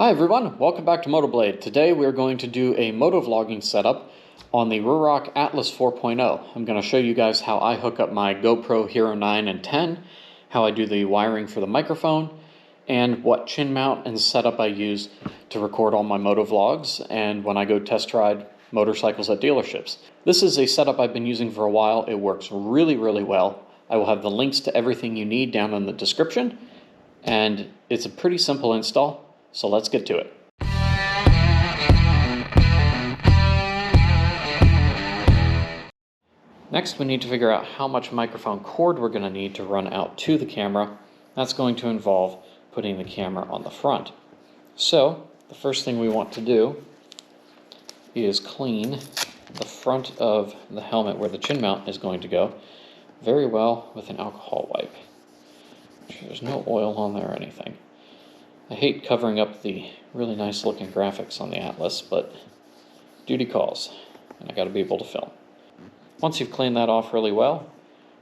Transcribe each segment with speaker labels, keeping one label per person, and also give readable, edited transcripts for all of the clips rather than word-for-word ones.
Speaker 1: Hi everyone, welcome back to MotoBlade. Today we are going to do a motovlogging setup on the Ruroc Atlas 4.0. I'm going to show you guys how I hook up my GoPro Hero 9 and 10, how I do the wiring for the microphone, and what chin mount and setup I use to record all my motovlogs and when I go test ride motorcycles at dealerships. This is a setup I've been using for a while. It works really well. I will have the links to everything you need down in the description, and it's a pretty simple install. So let's get to it. Next, we need to figure out how much microphone cord we're going to need to run out to the camera. That's going to involve putting the camera on the front. So, the first thing we want to do is clean the front of the helmet where the chin mount is going to go very well with an alcohol wipe. Make sure there's no oil on there or anything. I hate covering up the really nice looking graphics on the Atlas, but duty calls, and I got to be able to film. Once you've cleaned that off really well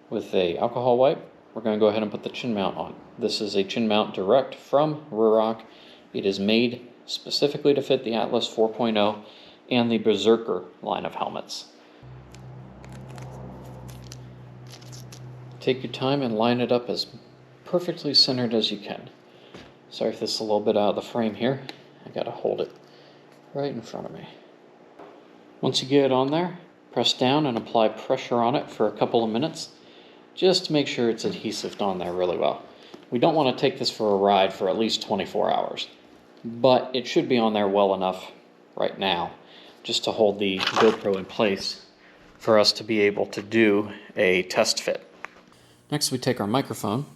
Speaker 1: with a alcohol wipe, we're going to go ahead and put the chin mount on. This is a chin mount direct from Ruroc. It is made specifically to fit the Atlas 4.0 and the Berserker line of helmets. Take your time and line it up as perfectly centered as you can. Sorry if this is a little bit out of the frame here. I gotta hold it right in front of me. Once you get it on there, press down and apply pressure on it for a couple of minutes, just to make sure it's adhesive on there really well. We don't want to take this for a ride for at least 24 hours, but it should be on there well enough right now, just to hold the GoPro in place for us to be able to do a test fit. Next, we take our microphone,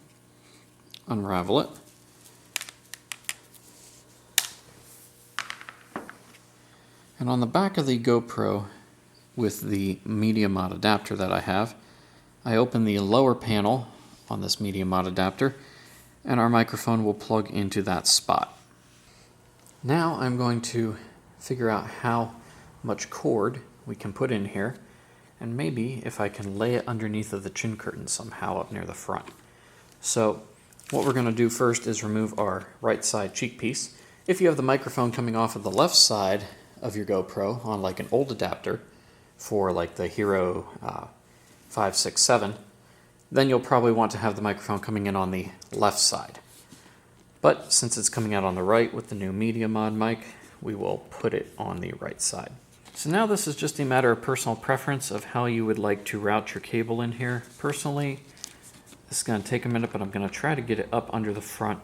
Speaker 1: unravel it, and on the back of the GoPro with the media mod adapter that I have, I open the lower panel on this media mod adapter and our microphone will plug into that spot. Now I'm going to figure out how much cord we can put in here and maybe if I can lay it underneath of the chin curtain somehow up near the front. So what we're going to do first is remove our right side cheek piece. If you have the microphone coming off of the left side of your GoPro on like an old adapter for like the Hero 5, 6, 7, then you'll probably want to have the microphone coming in on the left side. But since it's coming out on the right with the new Media Mod mic, we will put it on the right side. So now this is just a matter of personal preference of how you would like to route your cable in here. Personally, this is going to take a minute, but I'm going to try to get it up under the front,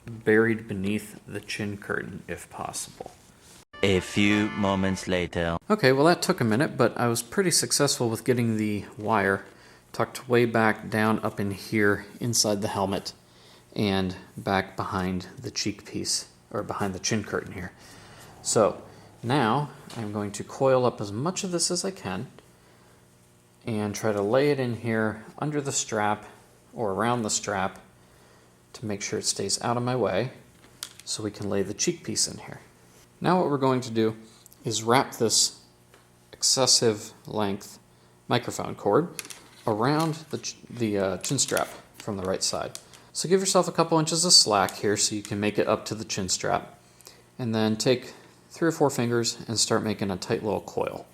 Speaker 1: buried beneath the chin curtain if possible.
Speaker 2: A few moments later.
Speaker 1: Okay, well that took a minute, but I was pretty successful with getting the wire tucked way back down up in here inside the helmet and back behind the cheek piece, or behind the chin curtain here. So now I'm going to coil up as much of this as I can and try to lay it in here under the strap or around the strap to make sure it stays out of my way so we can lay the cheek piece in here. Now what we're going to do is wrap this excessive length microphone cord around the chin strap from the right side. So give yourself a couple inches of slack here so you can make it up to the chin strap. And then take 3 or 4 fingers and start making a tight little coil.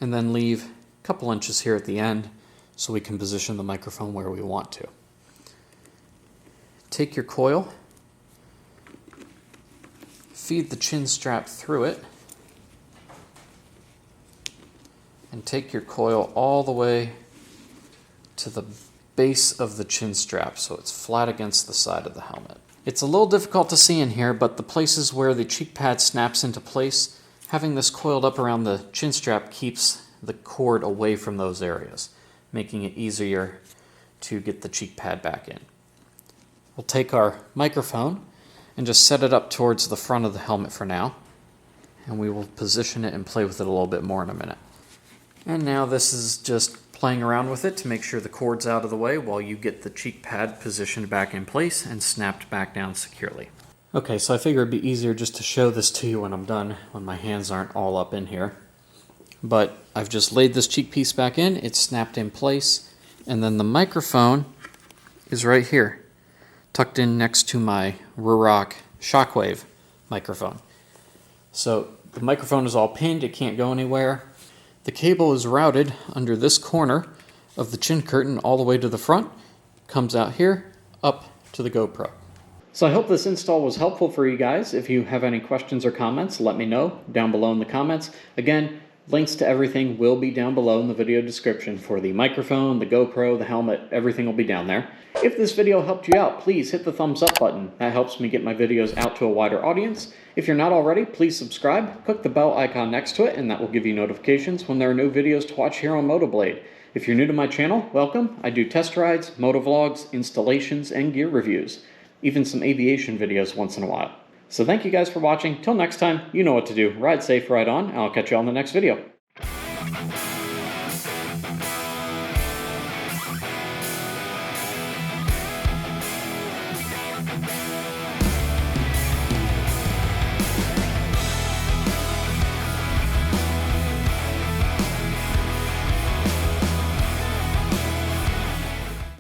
Speaker 1: And then leave a couple inches here at the end so we can position the microphone where we want to. Take your coil, feed the chin strap through it, and take your coil all the way to the base of the chin strap so it's flat against the side of the helmet. It's a little difficult to see in here, but the places where the cheek pad snaps into place, having this coiled up around the chin strap keeps the cord away from those areas, making it easier to get the cheek pad back in. We'll take our microphone and just set it up towards the front of the helmet for now, and we will position it and play with it a little bit more in a minute. And now this is just playing around with it to make sure the cord's out of the way while you get the cheek pad positioned back in place and snapped back down securely. Okay, so I figure it'd be easier just to show this to you when I'm done, when my hands aren't all up in here. But I've just laid this cheek piece back in, it's snapped in place, and then the microphone is right here, tucked in next to my Ruroc Shockwave microphone. So the microphone is all pinned, it can't go anywhere. The cable is routed under this corner of the chin curtain all the way to the front, comes out here, up to the GoPro. So I hope this install was helpful for you guys. If you have any questions or comments, let me know down below in the comments. Again, links to everything will be down below in the video description for the microphone, the GoPro, the helmet, everything will be down there. If this video helped you out, please hit the thumbs up button. That helps me get my videos out to a wider audience. If you're not already, please subscribe, click the bell icon next to it, and that will give you notifications when there are new videos to watch here on MotoBlade. If you're new to my channel, welcome. I do test rides, motovlogs, installations, and gear reviews. Even some aviation videos once in a while. So thank you guys for watching. Till next time, you know what to do. Ride safe, ride on, and I'll catch you on the next video.